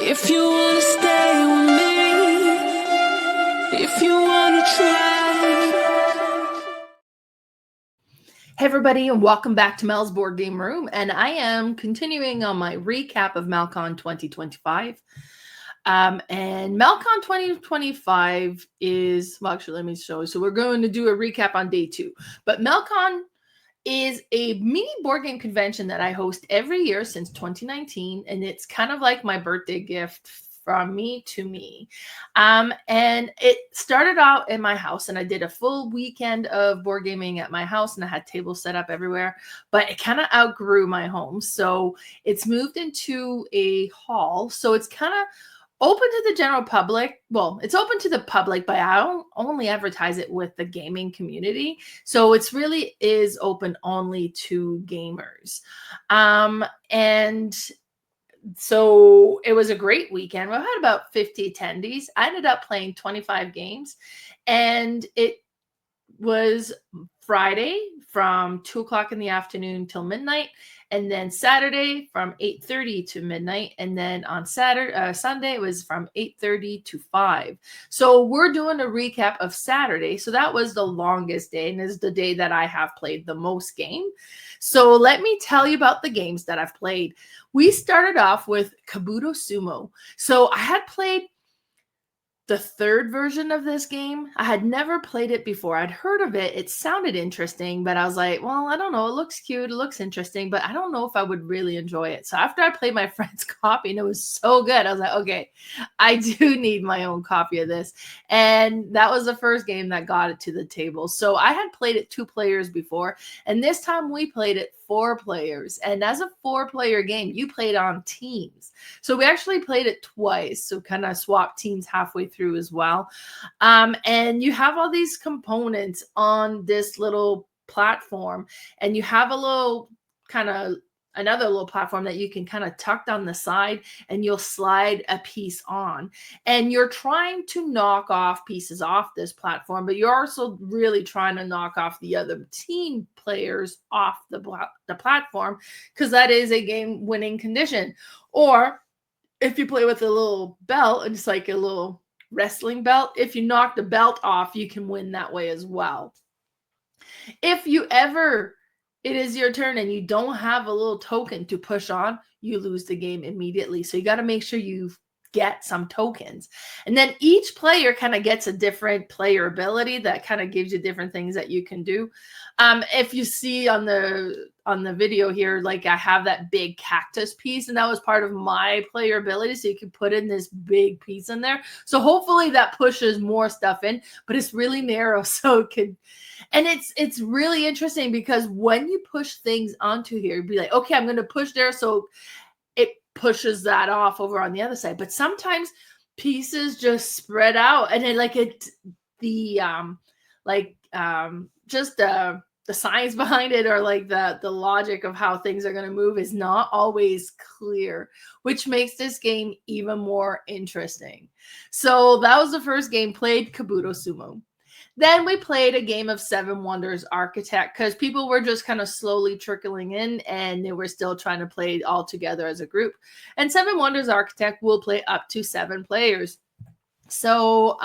If you wanna stay with me, if you wanna try. Hey everybody, and welcome back to Mel's Board Game Room. And I am continuing on my recap of MelCon 2025. And MelCon 2025 is, well, actually, let me show you. So we're going to do a recap on day 2. But MelCon is a mini board game convention that I host every year since 2019, and it's kind of like my birthday gift from me to me. And it started out in my house, and I did a full weekend of board gaming at my house, and I had tables set up everywhere, but it kind of outgrew my home. So it's moved into a hall. So it's kind of open to the general public. Well, it's open to the public, but I don't only advertise it with the gaming community. So it's really is open only to gamers. And so it was a great weekend. We had about 50 attendees. I ended up playing 25 games, and it was Friday from 2:00 in the afternoon till midnight, and then Saturday from 8:30 to midnight, and then on Sunday it was from 8:30 to 5. So we're doing a recap of Saturday. So that was the longest day, and is the day that I have played the most game. So let me tell you about the games that I've played. We started off with Kabuto Sumo. So I had played the third version of this game. I had never played it before. I'd heard of it. It sounded interesting, but I was like, well, I don't know. It looks cute. It looks interesting, but I don't know if I would really enjoy it. So after I played my friend's copy and it was so good, I was like, okay, I do need my own copy of this. And that was the first game that got it to the table. So I had played it 2 players before, and this time we played it 4 players. And as a 4-player game, you played on teams. So we actually played it twice. So kind of swapped teams halfway through as well. And you have all these components on this little platform, and you have a little kind of another little platform that you can kind of tuck down the side, and you'll slide a piece on, and you're trying to knock off pieces off this platform, but you're also really trying to knock off the other team players off the platform, because that is a game winning condition. Or if you play with a little belt, and it's like a little wrestling belt, if you knock the belt off, you can win that way as well. If you ever it is your turn and you don't have a little token to push on, you lose the game immediately. So you got to make sure you get some tokens. And then each player kind of gets a different player ability that kind of gives you different things that you can do. If you see on the video here, like I have that big cactus piece, and that was part of my player ability. So you can put in this big piece in there. So hopefully that pushes more stuff in, but it's really narrow. So it could, and it's really interesting because when you push things onto here, you'd be like, okay, I'm going to push there. So it pushes that off over on the other side. But sometimes pieces just spread out, and then just the science behind it, or like the logic of how things are going to move is not always clear, which makes this game even more interesting. So that was the first game, played Kabuto Sumo. Then we played a game of 7 Wonders Architect, because people were just kind of slowly trickling in, and they were still trying to play all together as a group. And 7 Wonders Architect will play up to 7 players. So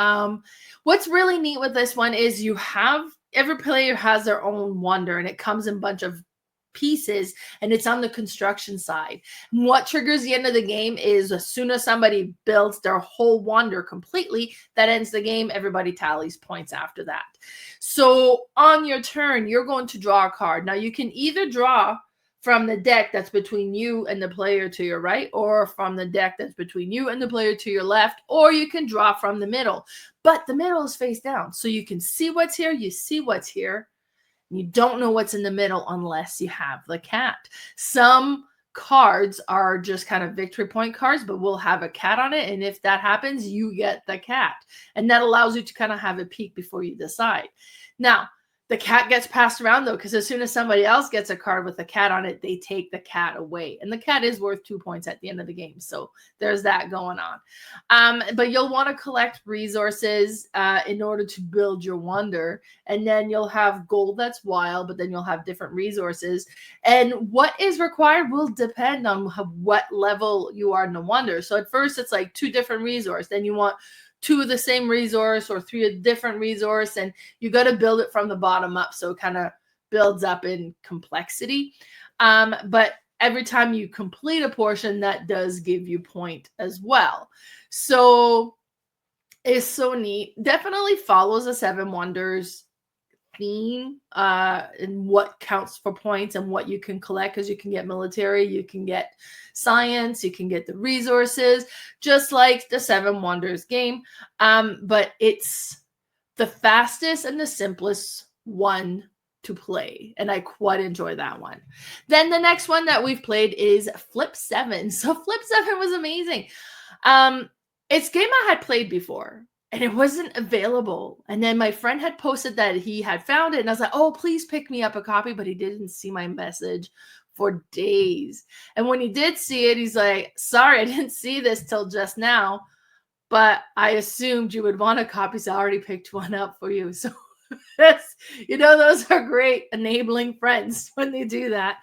what's really neat with this one is every player has their own wonder, and it comes in a bunch of pieces, and it's on the construction side. And what triggers the end of the game is as soon as somebody builds their whole wonder completely, that ends the game. Everybody tallies points after that. So on your turn, you're going to draw a card. Now you can either draw from the deck that's between you and the player to your right, or from the deck that's between you and the player to your left, or you can draw from the middle. But the middle is face down, so you can see what's here, you see what's here. You don't know what's in the middle unless you have the cat. Some cards are just kind of victory point cards, but we'll have a cat on it. And if that happens, you get the cat. And that allows you to kind of have a peek before you decide. Now, The cat gets passed around, though, because as soon as somebody else gets a card with a cat on it, they take the cat away. And the cat is worth 2 points at the end of the game. So there's that going on. But you'll want to collect resources in order to build your wonder. And then you'll have gold that's wild, but then you'll have different resources. And what is required will depend on what level you are in the wonder. So at first, it's like 2 different resources. Then you want 2 of the same resource or 3 of different resource, and you got to build it from the bottom up, so it kind of builds up in complexity. But every time you complete a portion, that does give you point as well. So it's so neat. Definitely follows the 7 Wonders theme and what counts for points and what you can collect, because you can get military, you can get science, you can get the resources, just like the 7 Wonders game. But it's the fastest and the simplest one to play, and I quite enjoy that one. Then the next one that we've played is Flip 7. So Flip 7 was amazing. It's a game I had played before, and it wasn't available. And then my friend had posted that he had found it. And I was like, oh, please pick me up a copy. But he didn't see my message for days. And when he did see it, he's like, sorry, I didn't see this till just now. But I assumed you would want a copy. So I already picked one up for you. So those are great enabling friends when they do that.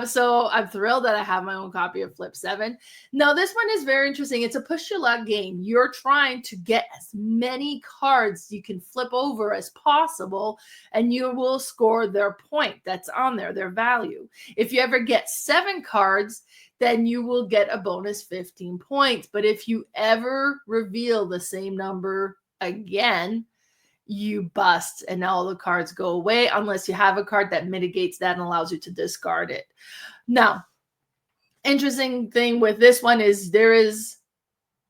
So I'm thrilled that I have my own copy of Flip 7. Now, this one is very interesting. It's a push your luck game. You're trying to get as many cards you can flip over as possible, and you will score their point that's on there, their value. If you ever get 7 cards, then you will get a bonus 15 points. But if you ever reveal the same number again, you bust and all the cards go away unless you have a card that mitigates that and allows you to discard it. Now, interesting thing with this one is there is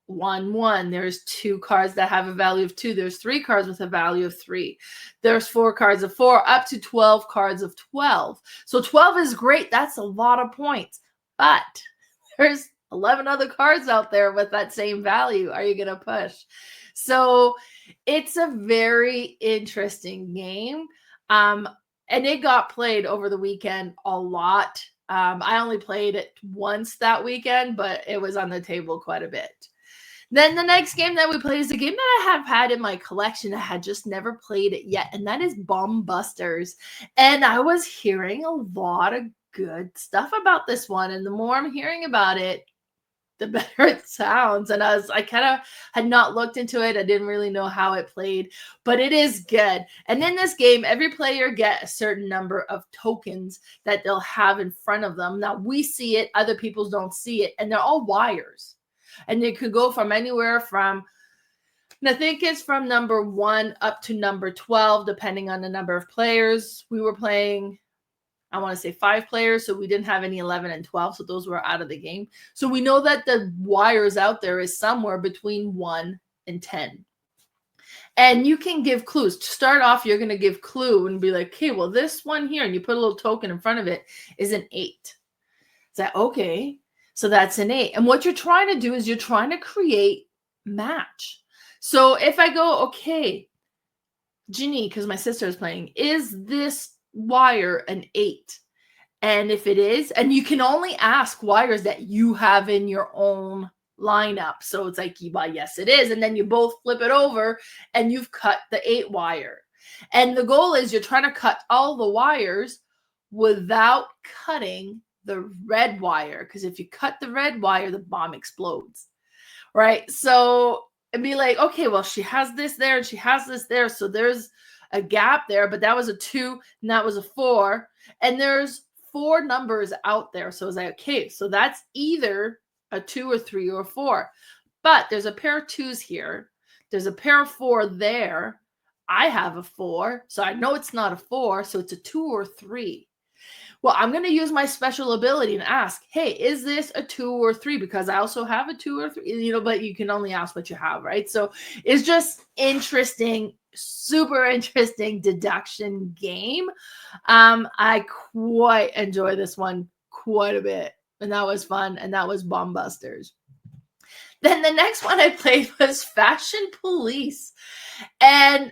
1-1. There's 2 cards that have a value of 2. There's 3 cards with a value of 3. There's 4 cards of 4, up to 12 cards of 12. So 12 is great. That's a lot of points. But there's 11 other cards out there with that same value. Are you going to push? So it's a very interesting game. And it got played over the weekend a lot. I only played it once that weekend, but it was on the table quite a bit. Then the next game that we played is a game that I have had in my collection. I had just never played it yet, and that is Bomb Busters. And I was hearing a lot of good stuff about this one, and the more I'm hearing about it, the better it sounds. And I kind of had not looked into it. I didn't really know how it played, but it is good. And in this game, every player get a certain number of tokens that they'll have in front of them. Now we see it, other people don't see it, and they're all wires. And they could go from anywhere from, and I think it's from number 1 up to number 12, depending on the number of players. We were playing, I want to say 5 players, so we didn't have any 11 and 12, so those were out of the game. So we know that the wires out there is somewhere between 1 and 10. And you can give clues. To start off, you're going to give clue and be like, okay, well, this one here, and you put a little token in front of it, is an 8. Is that okay? So that's an 8. And what you're trying to do is you're trying to create match. So if I go, okay, Ginny, because my sister is playing, is this wire an 8? And if it is, and you can only ask wires that you have in your own lineup. So it's like, well, yes, it is. And then you both flip it over and you've cut the 8 wire. And the goal is you're trying to cut all the wires without cutting the red wire. Because if you cut the red wire, the bomb explodes. Right? So it'd be like, okay, well, she has this there and she has this there. So there's a gap there, but that was a 2 and that was a 4. And there's 4 numbers out there. So it's like, okay, so that's either a 2 or 3 or 4. But there's a pair of 2s here. There's a pair of 4 there. I have a 4. So I know it's not a 4. So it's a 2 or 3. Well, I'm going to use my special ability and ask, hey, is this a 2 or 3? Because I also have a 2 or 3, but you can only ask what you have, right? So it's just interesting, super interesting deduction game. I quite enjoy this one quite a bit. And that was fun. And that was Bomb Busters. Then the next one I played was Fashion Police. And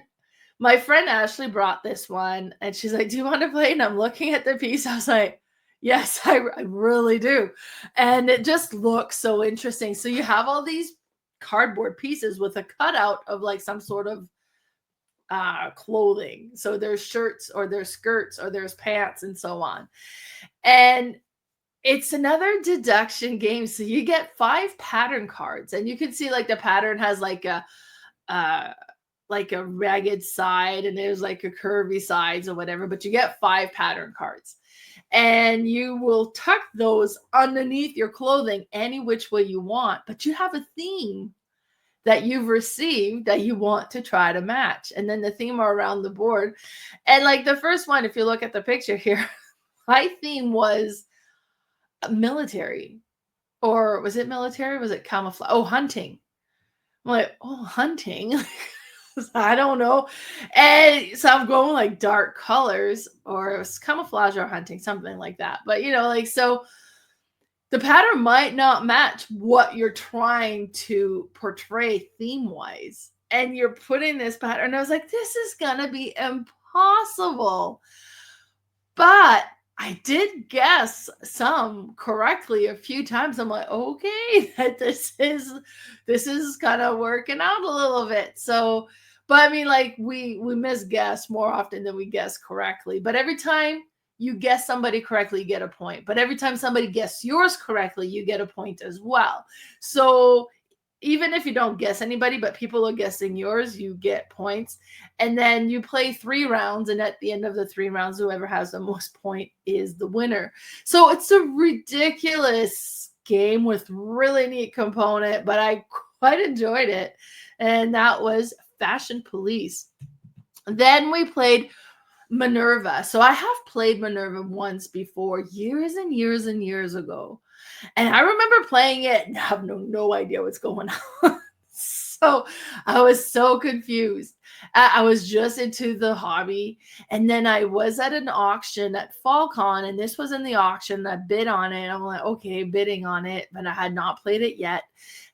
My friend Ashley brought this one and she's like, do you want to play? And I'm looking at the piece. I was like, yes, I really do. And it just looks so interesting. So you have all these cardboard pieces with a cutout of like some sort of clothing. So there's shirts or there's skirts or there's pants and so on. And it's another deduction game. So you get 5 pattern cards and you can see like the pattern has like a ragged side and there's like a curvy sides or whatever, but you get 5 pattern cards and you will tuck those underneath your clothing any which way you want, but you have a theme that you've received that you want to try to match. And then the theme are around the board. And like the first one, if you look at the picture here, my theme was military. Or was it military? Was it camouflage? Oh, hunting. I'm like, oh, hunting. I don't know. And so I'm going like dark colors or it was camouflage or hunting, something like that. But like, so the pattern might not match what you're trying to portray theme wise. And you're putting this pattern. I was like, this is going to be impossible. But I did guess some correctly a few times. I'm like, okay, that this is kind of working out a little bit. So, but I mean, like we misguess more often than we guess correctly. But every time you guess somebody correctly, you get a point. But every time somebody guesses yours correctly, you get a point as well. So even if you don't guess anybody, but people are guessing yours, you get points. And then you play 3 rounds. And at the end of the 3 rounds, whoever has the most point is the winner. So it's a ridiculous game with really neat component, but I quite enjoyed it. And that was Fashion Police. Then we played Minerva. So I have played Minerva once before, years and years and years ago. And I remember playing it and have no idea what's going on. So I was so confused. I was just into the hobby. And then I was at an auction at FallCon, and this was in the auction. I bid on it. I'm like, okay, bidding on it, but I had not played it yet.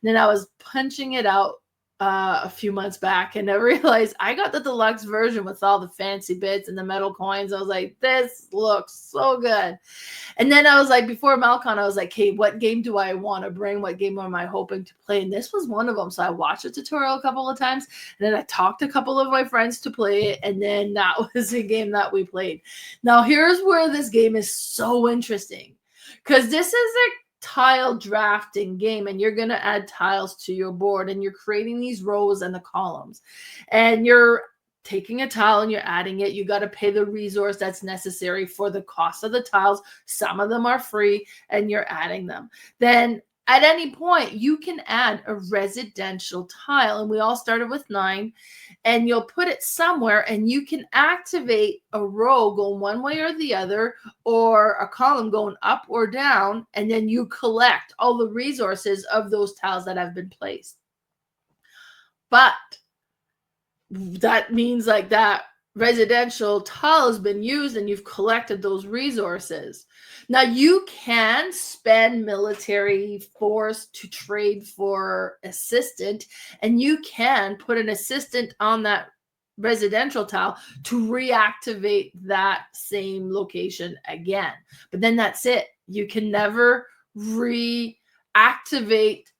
And then I was punching it out a few months back, and I realized I got the deluxe version with all the fancy bits and the metal coins. I was like, this looks so good. And then I was like, before MelCon, I was like, hey, what game do I want to bring? What game am I hoping to play? And this was one of them. So I watched the tutorial a couple of times, and then I talked to a couple of my friends to play it, and then that was a game that we played. Now, here's where this game is so interesting, because this is a tile drafting game, and you're going to add tiles to your board, and you're creating these rows and the columns, and you're taking a tile and you're adding it. You got to pay the resource that's necessary for the cost of the tiles. Some of them are free, and you're adding them. Then at any point, you can add a residential tile, and we all started with 9, and you'll put it somewhere, and you can activate a row going one way or the other, or a column going up or down, and then you collect all the resources of those tiles that have been placed. But that means like that residential tile has been used and you've collected those resources. Now you can spend military force to trade for assistant, and you can put an assistant on that residential tile to reactivate that same location again. But then that's it. You can never reactivate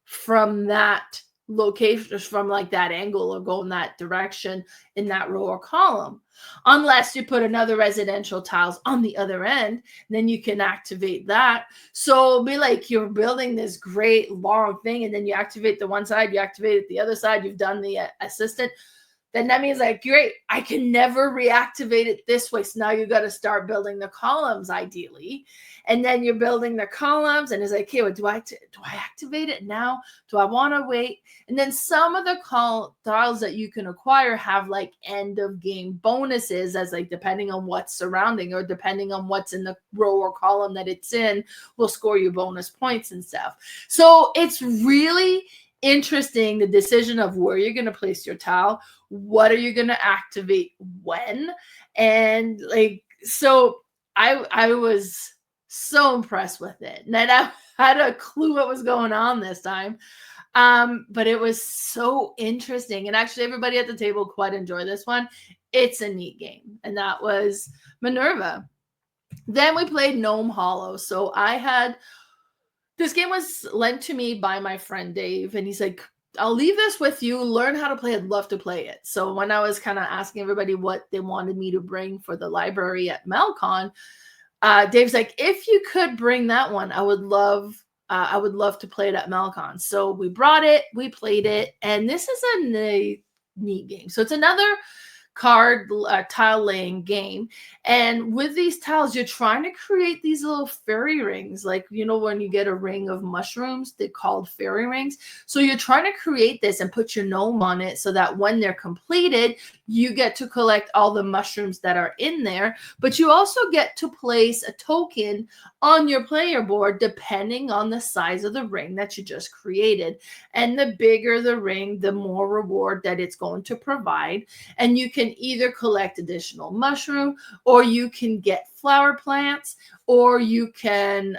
from that location, from like that angle, or go in that direction in that row or column, unless you put another residential tiles on the other end. Then you can activate that. So it'll be like you're building this great long thing, and then you activate the one side, you activate it the other side, you've done the assistant. Then that means like, great, I can never reactivate it this way. So now you got to start building the columns ideally. And then you're building the columns, and it's like, okay, well, do I activate it now? Do I want to wait? And then some of the tiles that you can acquire have like end of game bonuses, as like depending on what's surrounding or depending on what's in the row or column that it's in, will score you bonus points and stuff. So it's really interesting, the decision of where you're going to place your tile, what are you going to activate when, and like, so I was so impressed with it, and then I had a clue what was going on this time. But it was so interesting. And actually, everybody at the table quite enjoyed this one. It's a neat game. And that was Minerva. Then we played Gnome Hollow. So this game was lent to me by my friend Dave. And he's like, I'll leave this with you. Learn how to play. I'd love to play it. So when I was kind of asking everybody what they wanted me to bring for the library at MelCon, Dave's like, if you could bring that one, I would love to play it at MelCon. So we brought it, we played it, and this is a neat game. So it's another card tile laying game, and with these tiles you're trying to create these little fairy rings, like when you get a ring of mushrooms, they're called fairy rings. So you're trying to create this and put your gnome on it so that when they're completed you get to collect all the mushrooms that are in there, but you also get to place a token on your player board depending on the size of the ring that you just created. And the bigger the ring, the more reward that it's going to provide. And you can either collect additional mushroom, or you can get flower plants, or you can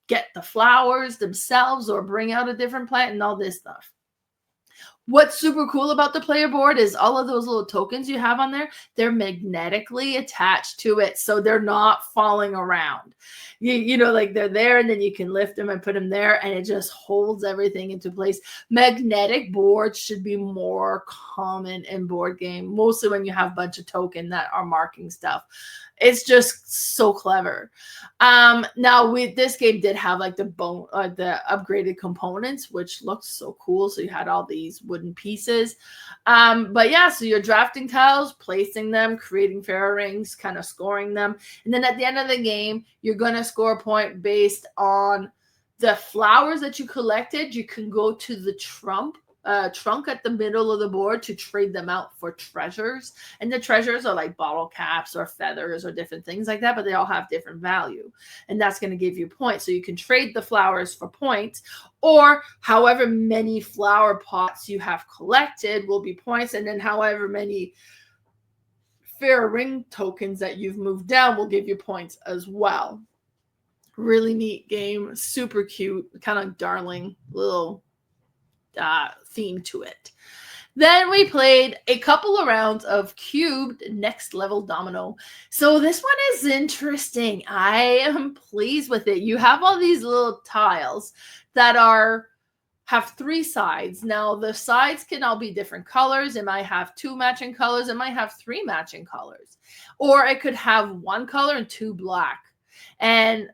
get the flowers themselves, or bring out a different plant and all this stuff. What's super cool about the player board is all of those little tokens you have on there, they're magnetically attached to it, so they're not falling around. Like they're there, and then you can lift them and put them there, and it just holds everything into place. Magnetic boards should be more common in board game, mostly when you have a bunch of tokens that are marking stuff. It's just so clever. Now this game did have like the upgraded components, which looked so cool. So you had all these wooden pieces. But yeah, so you're drafting tiles, placing them, creating fairy rings, kind of scoring them. And then at the end of the game, you're going to score a point based on the flowers that you collected. You can go to the trunk at the middle of the board to trade them out for treasures. And the treasures are like bottle caps or feathers or different things like that, but they all have different value. And that's going to give you points. So you can trade the flowers for points, or however many flower pots you have collected will be points. And then however many fair ring tokens that you've moved down will give you points as well. Really neat game. Super cute, kind of darling little theme to it. Then we played a couple of rounds of cubed next level domino. So this one is interesting. I am pleased with it. You have all these little tiles that have three sides. Now the sides can all be different colors. It might have 2 matching colors. It might have 3 matching colors, or it could have 1 color and 2 black. And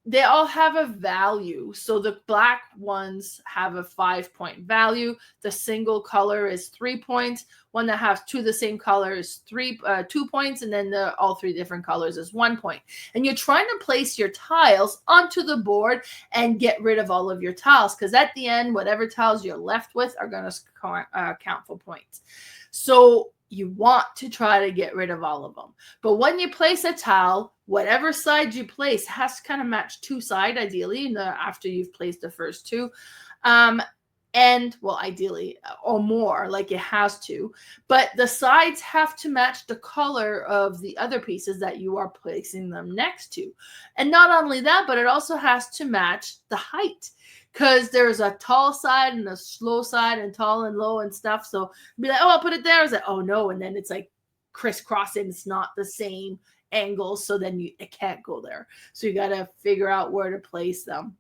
they all have a value. So the black ones have a 5-point value. The single color is 3 points. One that has 2 the same color is 2 points. And then all 3 different colors is 1 point. And you're trying to place your tiles onto the board and get rid of all of your tiles, because at the end, whatever tiles you're left with are going to count for points. So you want to try to get rid of all of them. But when you place a tile, whatever side you place has to kind of match 2 sides, ideally, after you've placed the first 2. And, well, ideally, or more, like it has to. But the sides have to match the color of the other pieces that you are placing them next to. And not only that, but it also has to match the height, because there's a tall side and a slow side and tall and low and stuff. So be like, oh, I'll put it there. It's like, oh, no. And then it's like crisscrossing. It's not the same angle. So then it can't go there. So you got to figure out where to place them.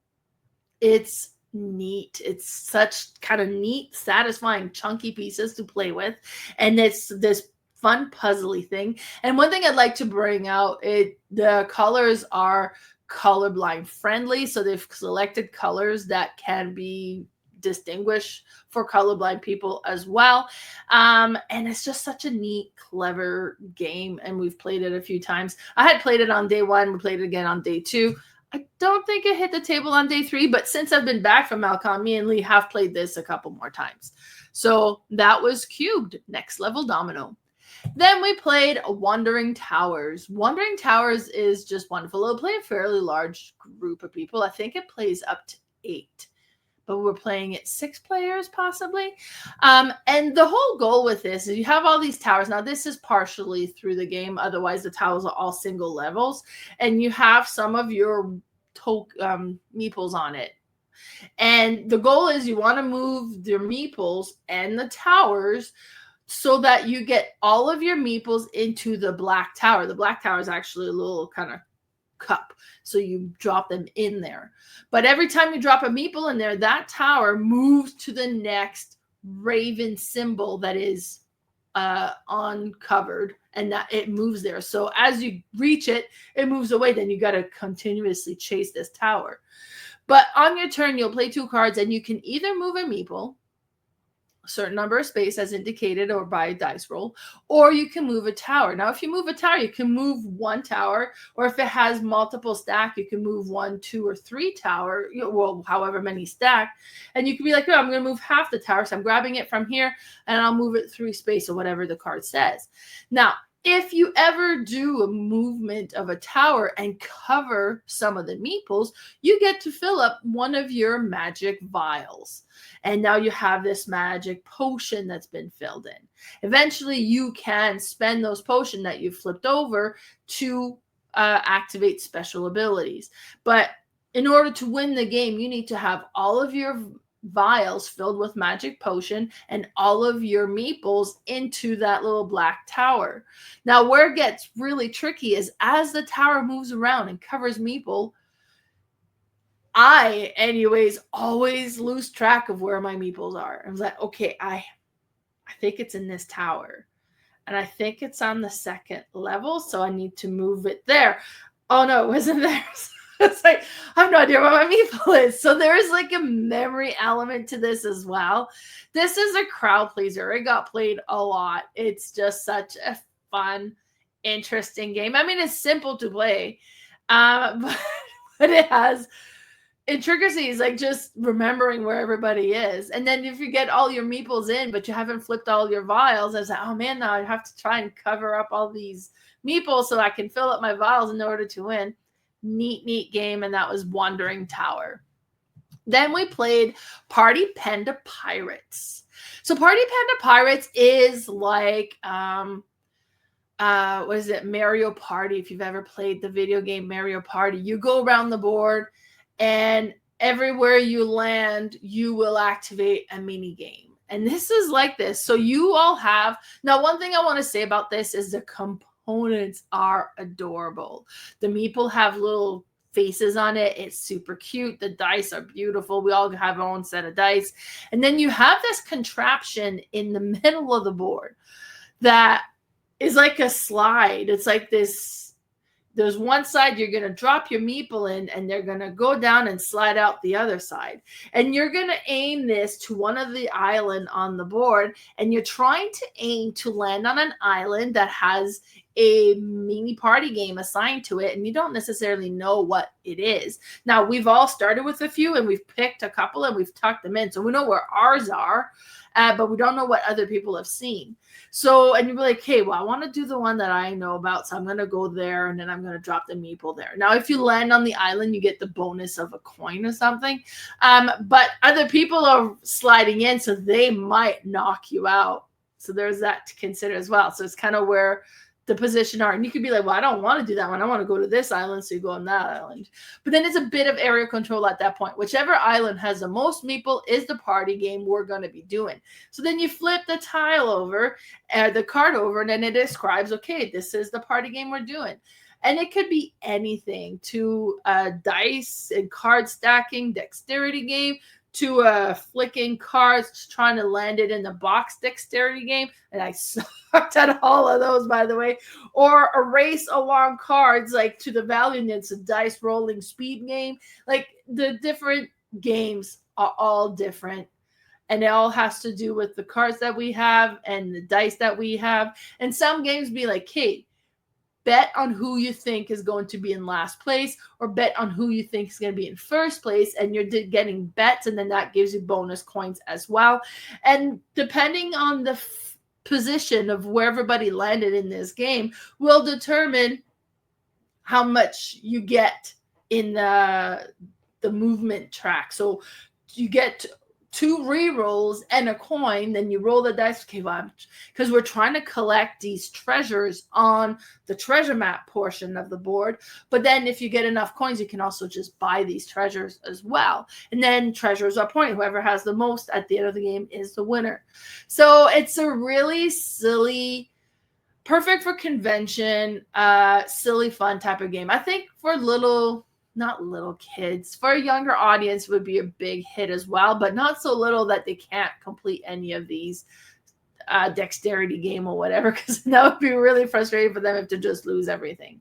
It's neat. It's such kind of neat, satisfying, chunky pieces to play with. And it's this fun puzzly thing. And one thing I'd like to bring out, the colors are colorblind friendly. So they've selected colors that can be distinguished for colorblind people as well. And it's just such a neat, clever game. And we've played it a few times. I had played it on day 1. We played it again on day 2. I don't think it hit the table on day 3, but since I've been back from MelCon, me and Lee have played this a couple more times. So that was Cubed Next Level Domino. Then we played Wandering Towers. Wandering Towers is just wonderful. It'll play a fairly large group of people. I think it plays up to 8. But we're playing it 6 players possibly. And the whole goal with this is you have all these towers. Now this is partially through the game. Otherwise the towers are all single levels. And you have some of your meeples on it. And the goal is you want to move your meeples and the towers so that you get all of your meeples into the black tower. The black tower is actually a little kind of cup, so you drop them in there. But every time you drop a meeple in there, that moves to the next raven symbol that is uncovered, and that it moves there. So as you reach it, it moves away. Then you got to continuously chase this tower. But on your turn, you'll play 2 cards, and you can either move a meeple a certain number of space as indicated or by a dice roll, or you can move a tower. Now, if you move a tower, you can move 1 tower, or if it has multiple stack, you can move 1, 2, or 3 tower, well, however many stack, and you can be like, oh, I'm going to move half the tower, so I'm grabbing it from here, and I'll move it 3 space, or whatever the card says. Now, if you ever do a movement of a tower and cover some of the meeples, you get to fill up one of your magic vials. And now you have this magic potion that's been filled in. Eventually, you can spend those potions that you flipped over to activate special abilities. But in order to win the game, you need to have all of your vials filled with magic potion and all of your meeples into that little black tower. Now, where it gets really tricky is as the tower moves around and covers meeple, I, anyways, always lose track of where my meeples are. I was like, okay, I think it's in this tower, and I think it's on the 2nd level, so I need to move it there. Oh no, it wasn't there. It's like, I have no idea where my meeple is. So there is like a memory element to this as well. This is a crowd pleaser. It got played a lot. It's just such a fun, interesting game. I mean, it's simple to play, but it has intricacies, like just remembering where everybody is. And then if you get all your meeples in, but you haven't flipped all your vials, I was like, oh man, now I have to try and cover up all these meeples so I can fill up my vials in order to win. Neat game. And that was Wandering Tower. Then we played Party Panda Pirates. So Party Panda Pirates is like what is it, Mario Party. If you've ever played the video game Mario Party, you go around the board, and everywhere you land, you will activate a mini game. And this is like this. So you all have, now one thing I want to say about this is the components are adorable. The meeple have little faces on it. It's super cute. The dice are beautiful. We all have our own set of dice. And then you have this contraption in the middle of the board that is like a slide. It's like this. There's one side you're going to drop your meeple in, and they're going to go down and slide out the other side. And you're going to aim this to one of the island on the board, and you're trying to aim to land on an island that has a mini party game assigned to it, and you don't necessarily know what it is. Now, we've all started with a few, and we've picked a couple, and we've tucked them in. So we know where ours are, but we don't know what other people have seen. So, and you'll be like, hey, well, I want to do the one that I know about, so I'm going to go there, and then I'm going to drop the meeple there. Now, if you land on the island, you get the bonus of a coin or something. But other people are sliding in, so they might knock you out. So there's that to consider as well. So it's kind of where the position are. And you could be like, well, I don't want to do that one. I want to go to this island. So you go on that island. But then it's a bit of area control at that point. Whichever island has the most meeple is the party game we're going to be doing. So then you flip the tile over, the card over, and then it describes, okay, this is the party game we're doing. And it could be anything, to dice and card stacking, dexterity game, to flicking cards, trying to land it in the box dexterity game. And I sucked at all of those, by the way. Or a race along cards, like to the Valiant, it's a dice rolling speed game. Like the different games are all different. And it all has to do with the cards that we have and the dice that we have. And some games be like, hey, bet on who you think is going to be in last place, or bet on who you think is going to be in first place, and you're getting bets, and then that gives you bonus coins as well. And depending on the position of where everybody landed in this game will determine how much you get in the movement track. So you get 2 re-rolls and a coin, then you roll the dice. Okay, well, because we're trying to collect these treasures on the treasure map portion of the board. But then if you get enough coins, you can also just buy these treasures as well. And then treasures are point. Whoever has the most at the end of the game is the winner. So it's a really silly, perfect for convention, silly, fun type of game. I think for not little kids, for a younger audience would be a big hit as well, but not so little that they can't complete any of these dexterity game or whatever, because that would be really frustrating for them if to just lose everything.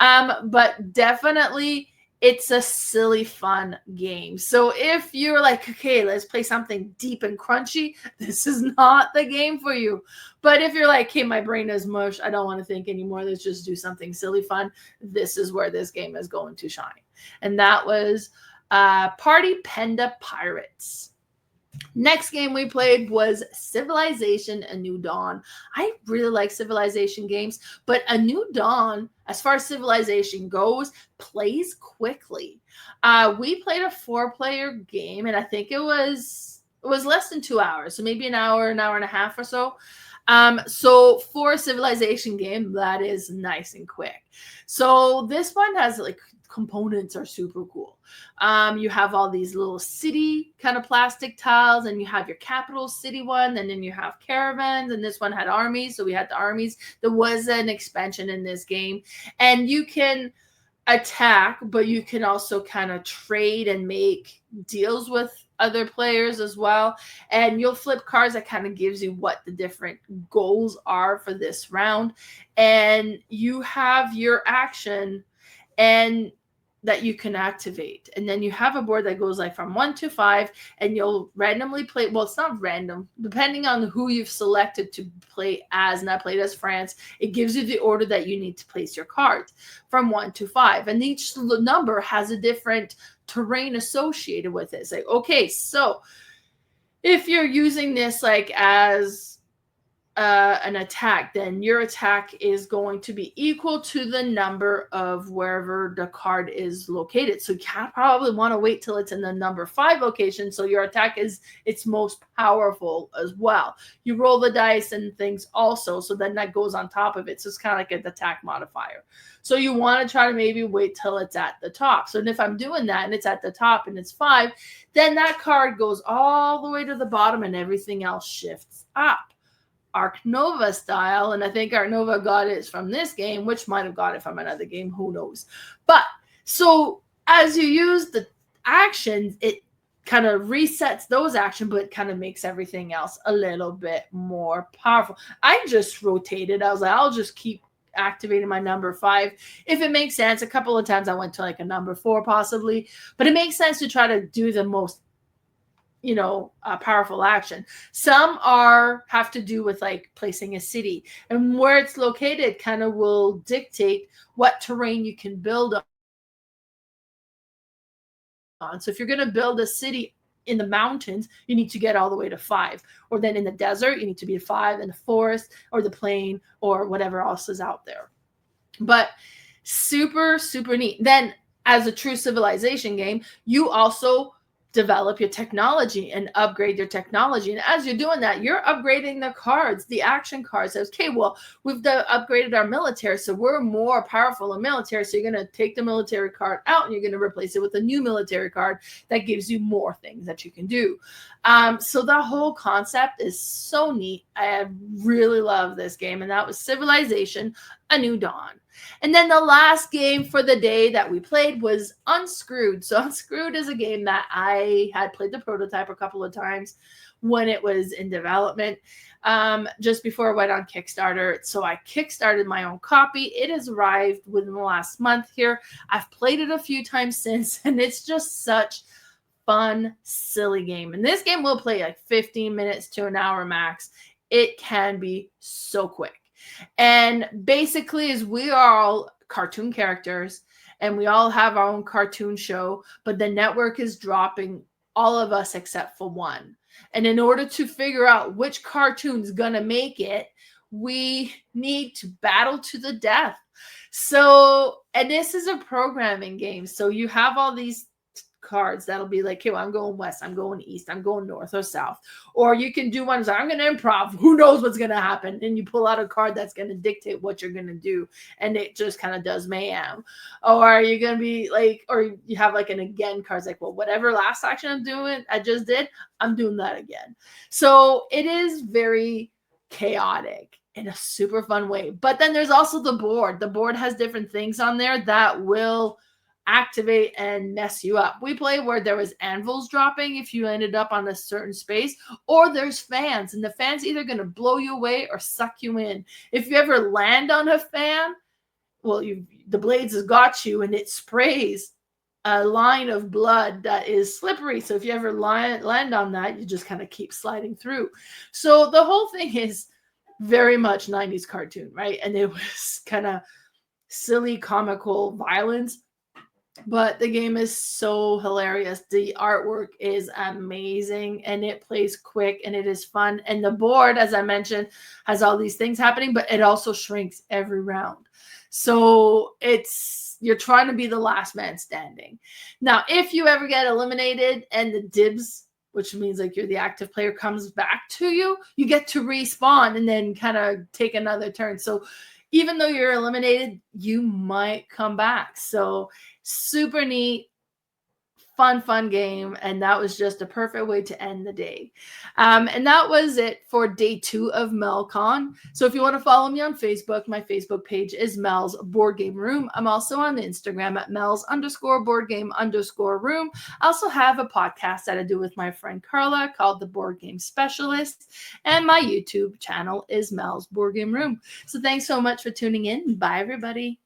But definitely it's a silly, fun game. So if you're like, okay, let's play something deep and crunchy, this is not the game for you. But if you're like, hey, my brain is mush, I don't want to think anymore, let's just do something silly, fun, this is where this game is going to shine. And that was Party Panda Pirates. Next game we played was Civilization: A New Dawn. I really like Civilization games, but A New Dawn, as far as Civilization goes, plays quickly. We played a 4-player game, and I think it was less than 2 hours, so maybe an hour and a half or so. So for a Civilization game, that is nice and quick. So this one has like components are super cool. You have all these little city kind of plastic tiles, and you have your capital city one, and then you have caravans, and this one had armies. So we had the armies. There was an expansion in this game, and you can attack, but you can also kind of trade and make deals with other players as well. And you'll flip cards that kind of gives you what the different goals are for this round. And you have your action and that you can activate. And then you have a board that goes like from 1 to 5, and you'll randomly play. Well, it's not random. Depending on who you've selected to play as, and I played as France, it gives you the order that you need to place your cards from 1 to 5. And each number has a different terrain associated with it. It's like, okay, so if you're using this like as an attack, then your attack is going to be equal to the number of wherever the card is located. So you probably want to wait till it's in the number 5 location, so your attack is its most powerful as well. You roll the dice and things also, so then that goes on top of it. So it's kind of like an attack modifier. So you want to try to maybe wait till it's at the top. So if I'm doing that and it's at the top and it's 5, then that card goes all the way to the bottom and everything else shifts up. Ark Nova style, and I think Ark Nova got it from this game, which might have got it from another game, who knows. But so as you use the actions, it kind of resets those actions, but kind of makes everything else a little bit more powerful. I just rotated. I was like, I'll just keep activating my number 5 if it makes sense. A couple of times I went to like a number 4 possibly, but it makes sense to try to do the most powerful action. Some have to do with like placing a city, and where it's located kind of will dictate what terrain you can build on. So if you're going to build a city in the mountains, you need to get all the way to 5, or then in the desert, you need to be 5, in the forest or the plain or whatever else is out there. But super, super neat. Then as a true Civilization game, you also develop your technology and upgrade your technology. And as you're doing that, you're upgrading the cards, the action cards. So, okay, well, we've upgraded our military, so we're more powerful in military. So you're going to take the military card out and you're going to replace it with a new military card that gives you more things that you can do. So the whole concept is so neat. I really love this game. And that was Civilization: A New Dawn. And then the last game for the day that we played was Unscrewed. So Unscrewed is a game that I had played the prototype a couple of times when it was in development, just before I went on Kickstarter. So I kickstarted my own copy. It has arrived within the last month here. I've played it a few times since, and it's just such fun, silly game. And this game will play like 15 minutes to an hour max. It can be so quick. And basically, is we are all cartoon characters and we all have our own cartoon show, but the network is dropping all of us except for one. And in order to figure out which cartoon's gonna make it, we need to battle to the death. So, and this is a programming game. So you have all these cards that'll be like, okay, well, I'm going west, I'm going east, I'm going north or south. Or you can do one I'm going to improv. Who knows what's going to happen? And you pull out a card that's going to dictate what you're going to do. And it just kind of does mayhem. Or you're going to be like, or you have like an again cards like, well, whatever last action I just did, I'm doing that again. So it is very chaotic in a super fun way. But then there's also the board. The board has different things on there that will activate and mess you up. We play where there was anvils dropping if you ended up on a certain space, or there's fans, and the fan's either going to blow you away or suck you in. If you ever land on a fan, well, the blades has got you, and it sprays a line of blood that is slippery. So if you ever land on that, you just kind of keep sliding through. So the whole thing is very much 90s cartoon, right? And it was kind of silly, comical violence. But the game is so hilarious. The artwork is amazing, and it plays quick, and it is fun. And the board, as I mentioned, has all these things happening, but it also shrinks every round. So you're trying to be the last man standing. Now, if you ever get eliminated and the dibs, which means like you're the active player, comes back to you, you get to respawn and then kind of take another turn. So even though you're eliminated, you might come back. So super neat, fun game. And that was just a perfect way to end the day. And that was it for day 2 of MelCon. So if you want to follow me on Facebook, my Facebook page is Mel's Board Game Room. I'm also on Instagram at Mel's_boardgame_room. I also have a podcast that I do with my friend Carla called The Board Game Specialist. And my YouTube channel is Mel's Board Game Room. So thanks so much for tuning in. Bye, everybody.